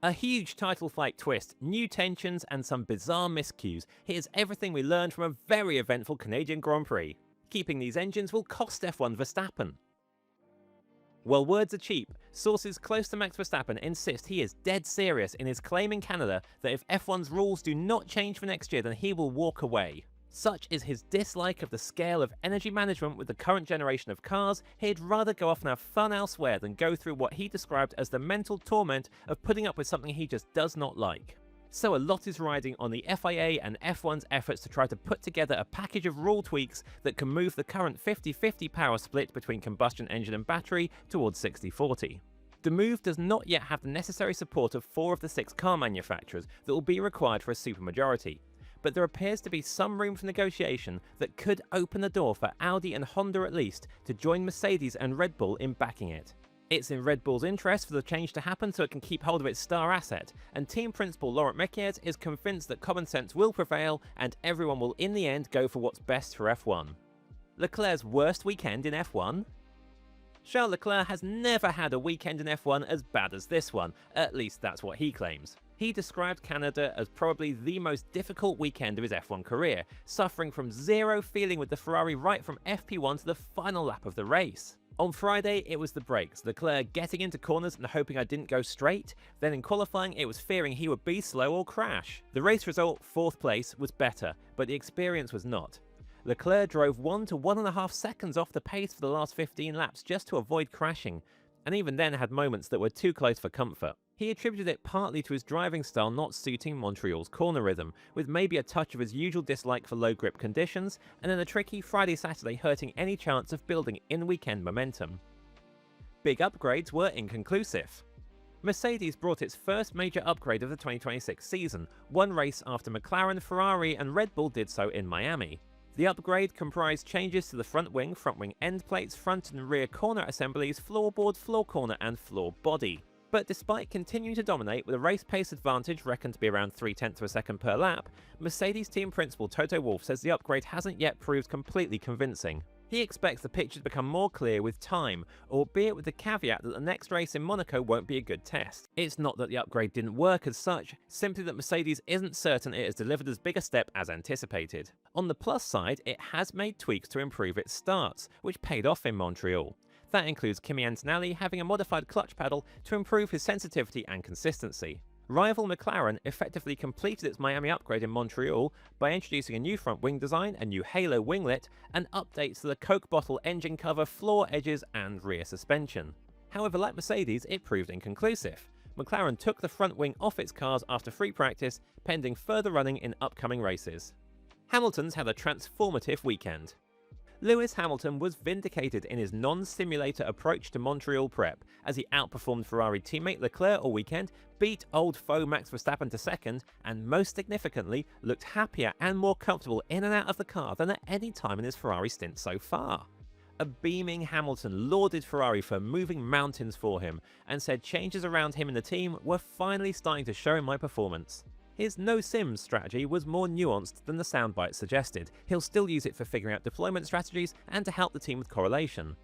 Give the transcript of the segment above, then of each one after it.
A huge title fight twist, new tensions, and some bizarre miscues. Here's everything we learned from a very eventful Canadian Grand Prix. Keeping these engines will cost F1 Verstappen. While words are cheap, sources close to Max Verstappen insist he is dead serious in his claim in Canada that if F1's rules do not change for next year, then he will walk away. Such is his dislike of the scale of energy management with the current generation of cars, he'd rather go off and have fun elsewhere than go through what he described as the mental torment of putting up with something he just does not like. So a lot is riding on the FIA and F1's efforts to try to put together a package of rule tweaks that can move the current 50-50 power split between combustion engine and battery towards 60-40. The move does not yet have the necessary support of 4 of the 6 car manufacturers that will be required for a supermajority, but there appears to be some room for negotiation that could open the door for Audi and Honda at least to join Mercedes and Red Bull in backing it. It's in Red Bull's interest for the change to happen so it can keep hold of its star asset, and team principal Laurent Mekies is convinced that common sense will prevail and everyone will in the end go for what's best for F1. Leclerc's worst weekend in F1? Charles Leclerc has never had a weekend in F1 as bad as this one, at least that's what he claims. He described Canada as probably the most difficult weekend of his F1 career, suffering from zero feeling with the Ferrari right from FP1 to the final lap of the race. On Friday, it was the brakes, Leclerc getting into corners and hoping I didn't go straight. Then in qualifying, it was fearing he would be slow or crash. The race result, 4th place, was better, but the experience was not. Leclerc drove 1 to 1.5 seconds off the pace for the last 15 laps just to avoid crashing, and even then had moments that were too close for comfort. He attributed it partly to his driving style not suiting Montreal's corner rhythm, with maybe a touch of his usual dislike for low grip conditions, and then a tricky Friday-Saturday hurting any chance of building in-weekend momentum. Big upgrades were inconclusive. Mercedes brought its first major upgrade of the 2026 season, one race after McLaren, Ferrari and Red Bull did so in Miami. The upgrade comprised changes to the front wing end plates, front and rear corner assemblies, floorboard, floor corner and floor body. But despite continuing to dominate with a race pace advantage reckoned to be around 0.3 of a second per lap, Mercedes team principal Toto Wolff says the upgrade hasn't yet proved completely convincing. He expects the picture to become more clear with time, albeit with the caveat that the next race in Monaco won't be a good test. It's not that the upgrade didn't work as such, simply that Mercedes isn't certain it has delivered as big a step as anticipated. On the plus side, it has made tweaks to improve its starts, which paid off in Montreal. That includes Kimi Antonelli having a modified clutch pedal to improve his sensitivity and consistency. Rival McLaren effectively completed its Miami upgrade in Montreal by introducing a new front wing design, a new halo winglet, and updates to the Coke bottle engine cover, floor edges, and rear suspension. However, like Mercedes, it proved inconclusive. McLaren took the front wing off its cars after free practice, pending further running in upcoming races. Hamilton's had a transformative weekend. Lewis Hamilton was vindicated in his non-simulator approach to Montreal prep, as he outperformed Ferrari teammate Leclerc all weekend, beat old foe Max Verstappen to second, and most significantly, looked happier and more comfortable in and out of the car than at any time in his Ferrari stint so far. A beaming Hamilton lauded Ferrari for moving mountains for him, and said changes around him and the team were finally starting to show in my performance. His no-sims strategy was more nuanced than the soundbite suggested. He'll still use it for figuring out deployment strategies and to help the team with correlation.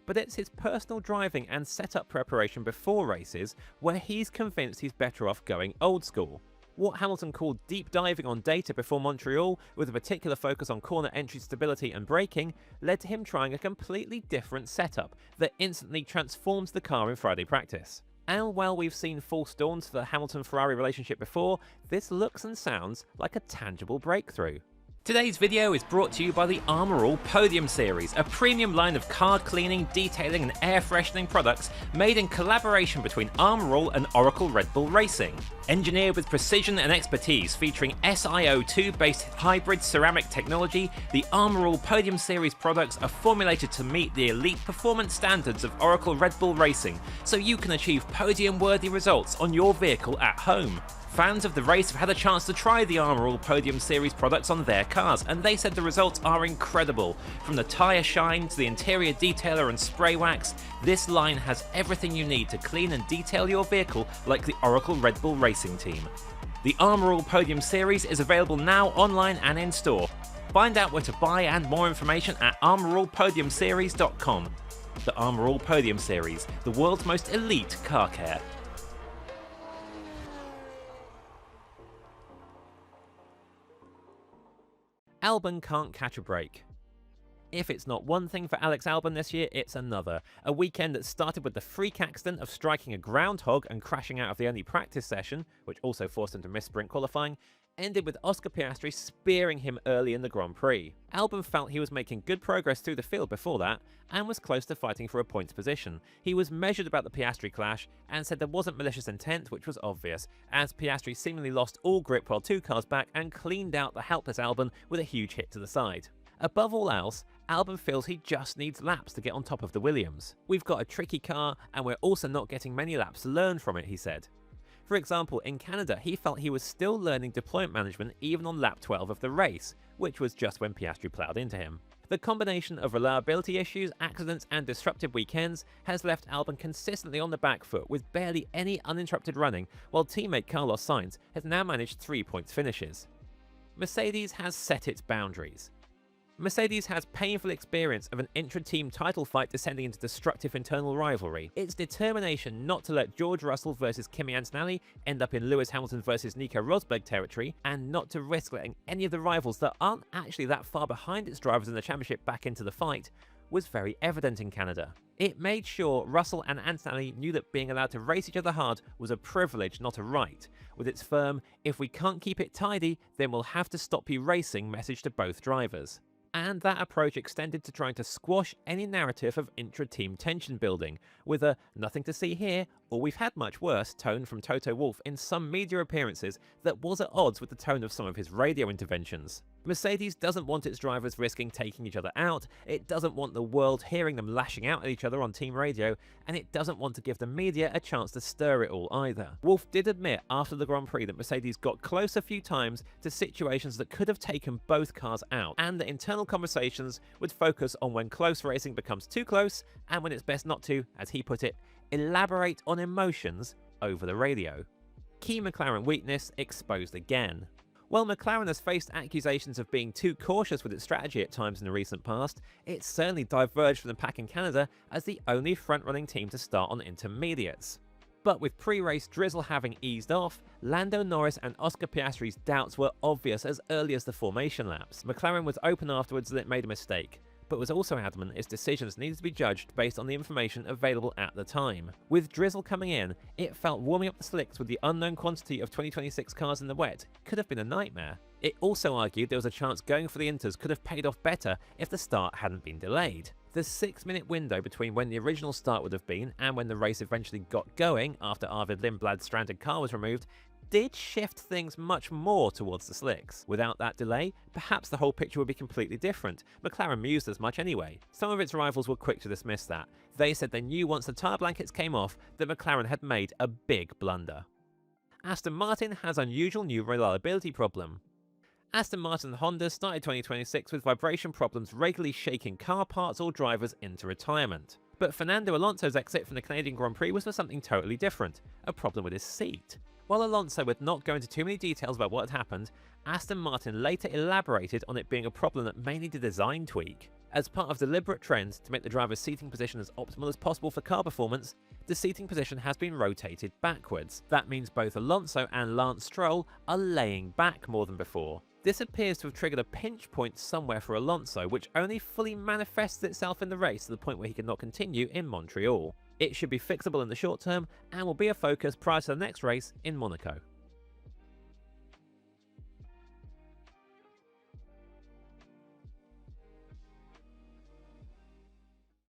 But it's his personal driving and setup preparation before races where he's convinced he's better off going old school. What Hamilton called deep diving on data before Montreal, with a particular focus on corner entry stability and braking, led to him trying a completely different setup that instantly transforms the car in Friday practice. And while we've seen false dawns for the Hamilton-Ferrari relationship before, this looks and sounds like a tangible breakthrough. Today's video is brought to you by the Armour All Podium Series, a premium line of car cleaning, detailing and air freshening products made in collaboration between Armour All and Oracle Red Bull Racing. Engineered with precision and expertise featuring SiO2-based hybrid ceramic technology, the Armour All Podium Series products are formulated to meet the elite performance standards of Oracle Red Bull Racing, so you can achieve podium-worthy results on your vehicle at home. Fans of the race have had a chance to try the Armour All Podium Series products on their cars, and they said the results are incredible. From the tyre shine to the interior detailer and spray wax, this line has everything you need to clean and detail your vehicle like the Oracle Red Bull Racing team. The Armour All Podium Series is available now online and in store. Find out where to buy and more information at armourallpodiumseries.com. The Armour All Podium Series, the world's most elite car care. Albon can't catch a break. If it's not one thing for Alex Albon this year, it's another. A weekend that started with the freak accident of striking a groundhog and crashing out of the only practice session, which also forced him to miss sprint qualifying, ended with Oscar Piastri spearing him early in the Grand Prix. Albon felt he was making good progress through the field before that, and was close to fighting for a points position. He was measured about the Piastri clash, and said there wasn't malicious intent, which was obvious, as Piastri seemingly lost all grip while 2 cars back and cleaned out the helpless Albon with a huge hit to the side. Above all else, Albon feels he just needs laps to get on top of the Williams. "We've got a tricky car, and we're also not getting many laps to learn from it," he said. For example, in Canada, he felt he was still learning deployment management even on lap 12 of the race, which was just when Piastri ploughed into him. The combination of reliability issues, accidents, and disruptive weekends has left Albon consistently on the back foot with barely any uninterrupted running, while teammate Carlos Sainz has now managed 3 points finishes. Mercedes has set its boundaries. Mercedes has painful experience of an intra-team title fight descending into destructive internal rivalry. Its determination not to let George Russell versus Kimi Antonelli end up in Lewis Hamilton versus Nico Rosberg territory, and not to risk letting any of the rivals that aren't actually that far behind its drivers in the championship back into the fight, was very evident in Canada. It made sure Russell and Antonelli knew that being allowed to race each other hard was a privilege, not a right, with its firm "if we can't keep it tidy, then we'll have to stop you racing" message to both drivers. And that approach extended to trying to squash any narrative of intra-team tension building, with a "nothing to see here" or "we've had much worse" tone from Toto Wolff in some media appearances that was at odds with the tone of some of his radio interventions. Mercedes doesn't want its drivers risking taking each other out, it doesn't want the world hearing them lashing out at each other on team radio, and it doesn't want to give the media a chance to stir it all either. Wolff did admit after the Grand Prix that Mercedes got close a few times to situations that could have taken both cars out, and that internal conversations would focus on when close racing becomes too close, and when it's best not to, as he put it, elaborate on emotions over the radio. Key McLaren weakness exposed again. While McLaren has faced accusations of being too cautious with its strategy at times in the recent past, it certainly diverged from the pack in Canada as the only front-running team to start on intermediates. But with pre-race drizzle having eased off, Lando Norris and Oscar Piastri's doubts were obvious as early as the formation laps. McLaren was open afterwards that it made a mistake, but was also adamant its decisions needed to be judged based on the information available at the time. With drizzle coming in, it felt warming up the slicks with the unknown quantity of 2026 cars in the wet could have been a nightmare. It also argued there was a chance going for the Inters could have paid off better if the start hadn't been delayed. The 6-minute window between when the original start would have been and when the race eventually got going after Arvid Lindblad's stranded car was removed did shift things much more towards the slicks. Without that delay, perhaps the whole picture would be completely different. McLaren mused as much anyway. Some of its rivals were quick to dismiss that. They said they knew once the tyre blankets came off that McLaren had made a big blunder. Aston Martin has unusual new reliability problem. Aston Martin and Honda started 2026 with vibration problems regularly shaking car parts or drivers into retirement. But Fernando Alonso's exit from the Canadian Grand Prix was for something totally different, a problem with his seat. While Alonso would not go into too many details about what had happened, Aston Martin later elaborated on it being a problem that may need a design tweak. As part of deliberate trends to make the driver's seating position as optimal as possible for car performance, the seating position has been rotated backwards. That means both Alonso and Lance Stroll are laying back more than before. This appears to have triggered a pinch point somewhere for Alonso, which only fully manifests itself in the race to the point where he cannot continue in Montreal. It should be fixable in the short term and will be a focus prior to the next race in Monaco.